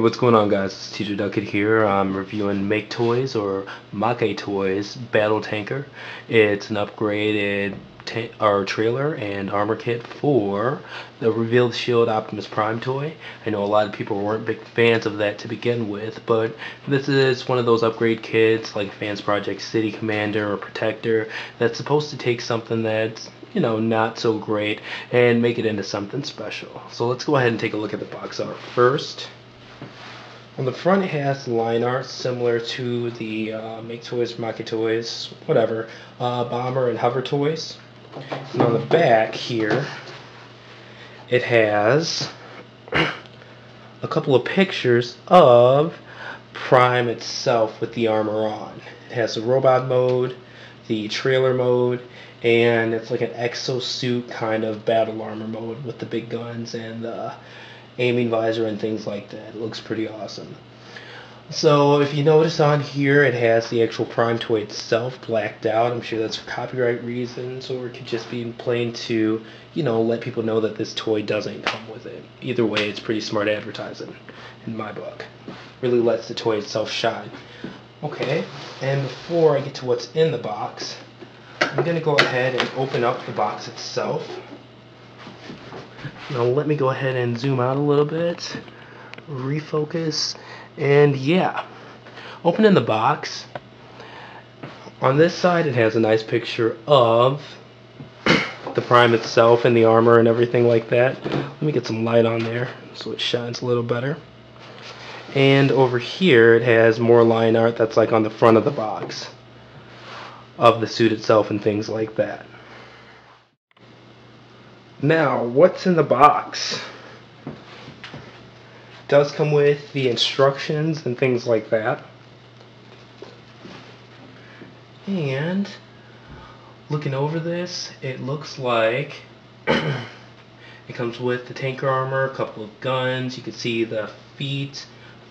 What's going on, guys? It's Teacher Duckett here. I'm reviewing MakeToys or MakeToys Battle Tanker. It's an upgraded trailer and armor kit for the Reveal the Shield Optimus Prime toy. I know a lot of people weren't big fans of that to begin with, but this is one of those upgrade kits like Fans Project City Commander or Protector that's supposed to take something that's not so great and make it into something special. So let's go ahead and take a look at the box art first. On the front, it has line art similar to the MakeToys, MakeToys, whatever, bomber and hover toys. And on the back here, it has a couple of pictures of Prime itself with the armor on. It has the robot mode, the trailer mode, and it's like an exosuit kind of battle armor mode with the big guns and the aiming visor and things like that. It looks pretty awesome. So if you notice on here, it has the actual Prime toy itself blacked out. I'm sure that's for copyright reasons, or it could just be plain to, let people know that this toy doesn't come with it. Either way, it's pretty smart advertising in my book. Really lets the toy itself shine. Okay, and before I get to what's in the box, I'm going to go ahead and open up the box itself. Now let me go ahead and zoom out a little bit, refocus, and yeah, opening the box. On this side it has a nice picture of the Prime itself and the armor and everything like that. Let me get some light on there so it shines a little better. And over here it has more line art that's like on the front of the box of the suit itself and things like that. Now, what's in the box? It does come with the instructions and things like that. And looking over this, it looks like it comes with the tanker armor, a couple of guns. You can see the feet,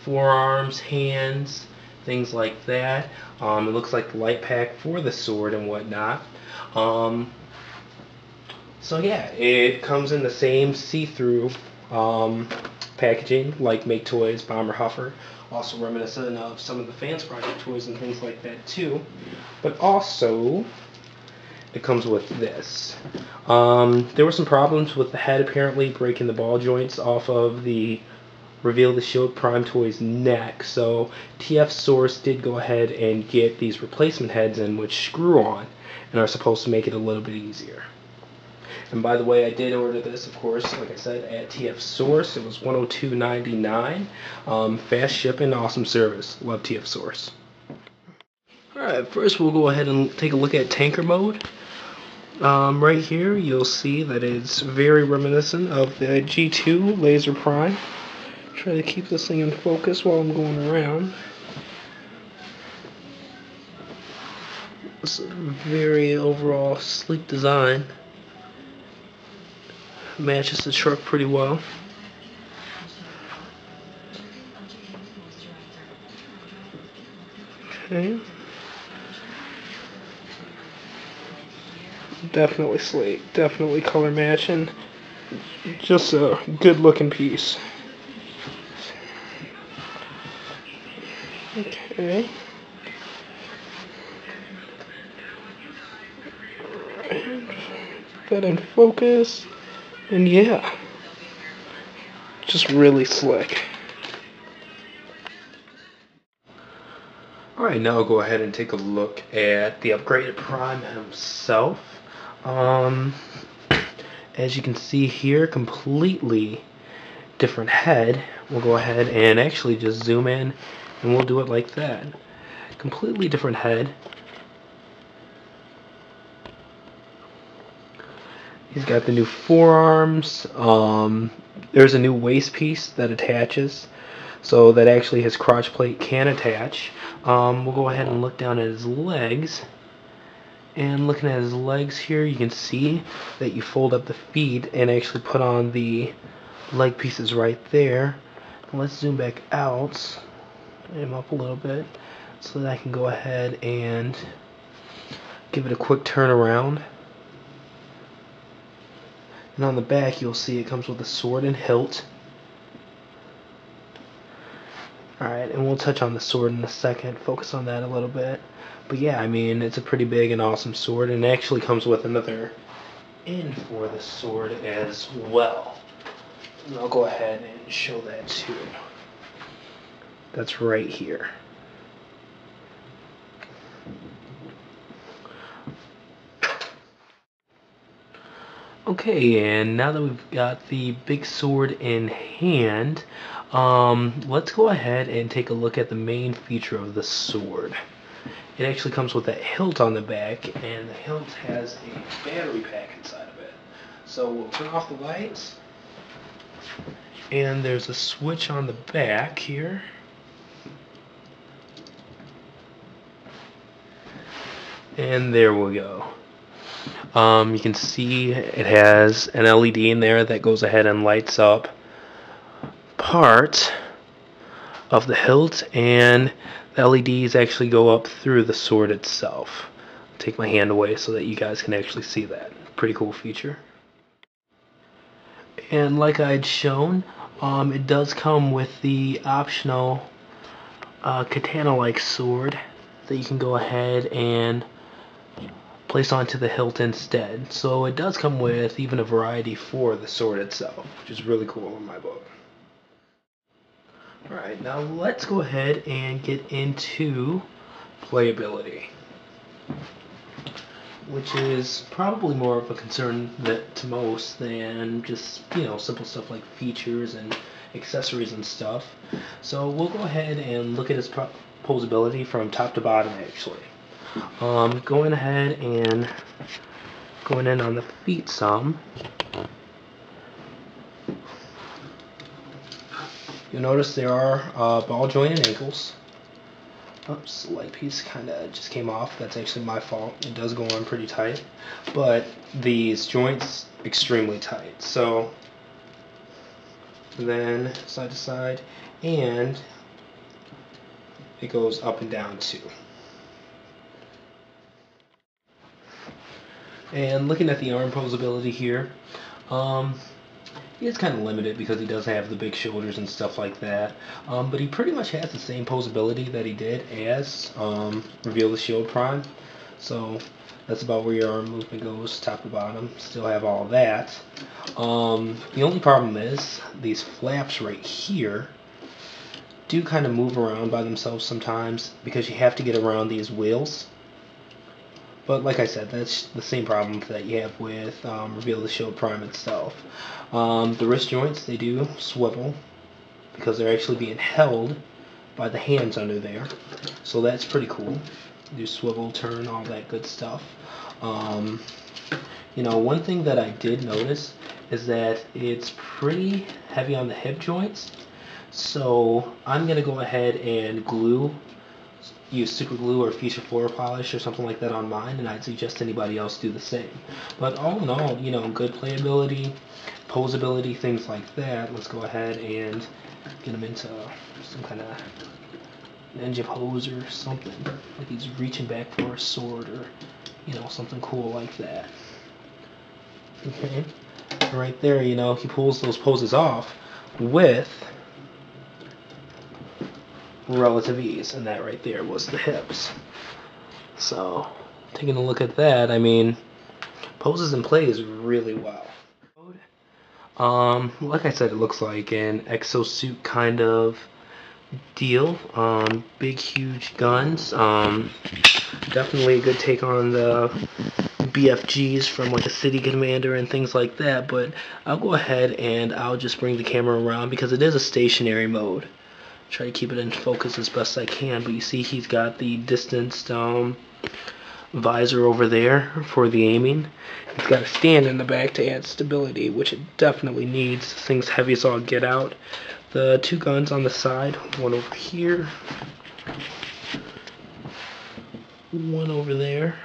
forearms, hands, things like that. It looks like the light pack for the sword and whatnot. So yeah, it comes in the same see-through packaging like MakeToys, Bomber Huffer, also reminiscent of some of the Fans Project toys and things like that too. But also, it comes with this. There were some problems with the head apparently breaking the ball joints off of the Reveal the Shield Prime toy's neck, so TF Source did go ahead and get these replacement heads in which screw on and are supposed to make it a little bit easier. And by the way, I did order this, of course, like I said, at TF Source. It was $102.99. Fast shipping, awesome service. Love TF Source. Alright, first we'll go ahead and take a look at tanker mode. Right here, you'll see that it's very reminiscent of the G2 Laser Prime. Try to keep this thing in focus while I'm going around. It's a very overall sleek design. Matches the truck pretty well. Okay. Definitely sleek, definitely color matching. Just a good looking piece. Okay. Put that in focus. And yeah, just really slick. Alright, now I'll go ahead and take a look at the upgraded Prime himself. As you can see here, completely different head. We'll go ahead and actually just zoom in and we'll do it like that. Completely different head. He's got the new forearms. There's a new waist piece that attaches, so that actually his crotch plate can attach. We'll go ahead and look down at his legs. And looking at his legs here, you can see that you fold up the feet and actually put on the leg pieces right there. And let's zoom back out, aim up a little bit, so that I can go ahead and give it a quick turn around. And on the back, you'll see it comes with a sword and hilt. Alright, and we'll touch on the sword in a second, focus on that a little bit. But yeah, I mean, it's a pretty big and awesome sword, and it actually comes with another end for the sword as well. And I'll go ahead and show that too. That's right here. Okay, and now that we've got the big sword in hand, let's go ahead and take a look at the main feature of the sword. It actually comes with that hilt on the back, and the hilt has a battery pack inside of it. So we'll turn off the lights, and there's a switch on the back here. And there we go. You can see it has an LED in there that goes ahead and lights up part of the hilt, and the LEDs actually go up through the sword itself. I'll take my hand away so that you guys can actually see that. Pretty cool feature. And like I'd shown, it does come with the optional Kitano-like sword that you can go ahead and place onto the hilt instead. So it does come with even a variety for the sword itself, which is really cool in my book. Alright, now let's go ahead and get into playability, which is probably more of a concern to most than just, simple stuff like features and accessories and stuff. So we'll go ahead and look at its posability from top to bottom actually. Going ahead and going in on the feet some, you'll notice there are ball jointed ankles. Oops, the leg piece kind of just came off. That's actually my fault. It does go on pretty tight, but these joints extremely tight. So then side to side, and it goes up and down too. And looking at the arm posability here, it's kind of limited because he does have the big shoulders and stuff like that. But he pretty much has the same posability that he did as Reveal the Shield Prime. So that's about where your arm movement goes, top to bottom. Still have all of that. The only problem is these flaps right here do kind of move around by themselves sometimes because you have to get around these wheels. But like I said, that's the same problem that you have with Reveal the Shield Prime itself. The wrist joints, they do swivel because they're actually being held by the hands under there. So that's pretty cool. Do swivel, turn, all that good stuff. One thing that I did notice is that it's pretty heavy on the hip joints. So I'm going to go ahead and use super glue or fuchsia floor polish or something like that on mine, and I'd suggest anybody else do the same. But all in all, good playability, posability, things like that. Let's go ahead and get him into some kind of ninja pose or something, like he's reaching back for a sword or something cool like that. Okay, right there, he pulls those poses off with relative ease, and that right there was the hips. So taking a look at that, I mean, poses and plays really well. Like I said, it looks like an exosuit kind of deal. Big huge guns. Definitely a good take on the BFGs from like a city commander and things like that, but I'll go ahead and I'll just bring the camera around because it is a stationary mode. Try to keep it in focus as best I can, but you see he's got the distanced visor over there for the aiming. He's got a stand in the back to add stability, which it definitely needs. This thing's heavy as all get out. The two guns on the side, one over here, one over there.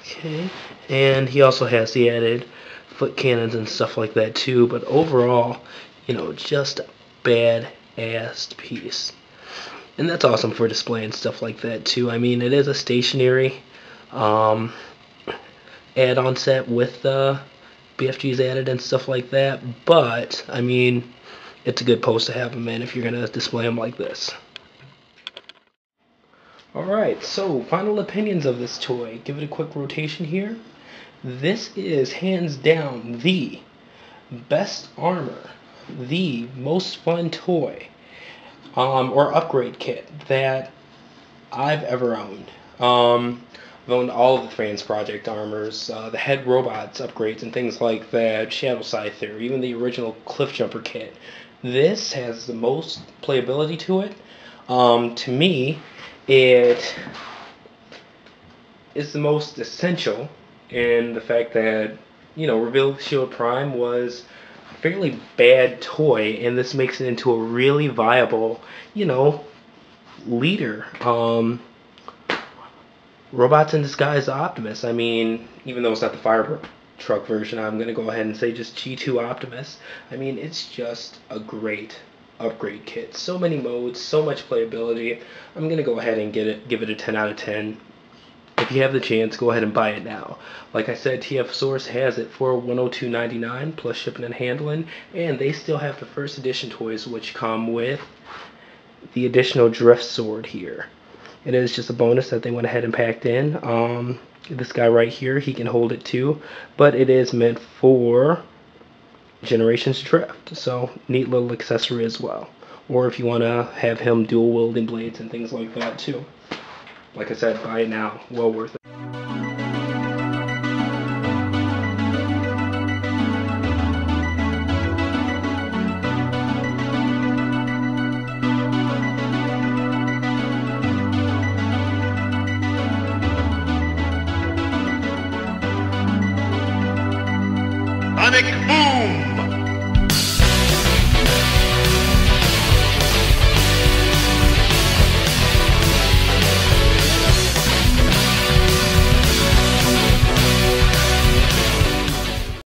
Okay, and he also has the added foot cannons and stuff like that too, but overall, just a bad-ass piece. And that's awesome for display and stuff like that too. I mean, it is a stationary add-on set with BFGs added and stuff like that, but I mean, it's a good pose to have them in if you're going to display them like this. Alright, so final opinions of this toy. Give it a quick rotation here. This is hands down the best armor, the most fun toy, or upgrade kit that I've ever owned. I've owned all of the Fans Project armors, the head robots upgrades and things like that, Shadow Scyther, even the original Cliff Jumper kit. This has the most playability to it. To me, it is the most essential in the fact that, Reveal Shield Prime was a fairly bad toy, and this makes it into a really viable, leader. Robots in Disguise Optimus. I mean, even though it's not the fire truck version, I'm going to go ahead and say just G2 Optimus. I mean, it's just a great upgrade kit. So many modes, so much playability. I'm going to go ahead and give it a 10 out of 10. If you have the chance, go ahead and buy it now. Like I said, TF Source has it for $102.99 plus shipping and handling, and they still have the first edition toys, which come with the additional drift sword here. It is just a bonus that they went ahead and packed in. This guy right here, he can hold it too, but it is meant for Generations Drift, so neat little accessory as well. Or if you want to have him dual wielding blades and things like that too. Like I said, buy it now. Well worth it. Sonic Boom!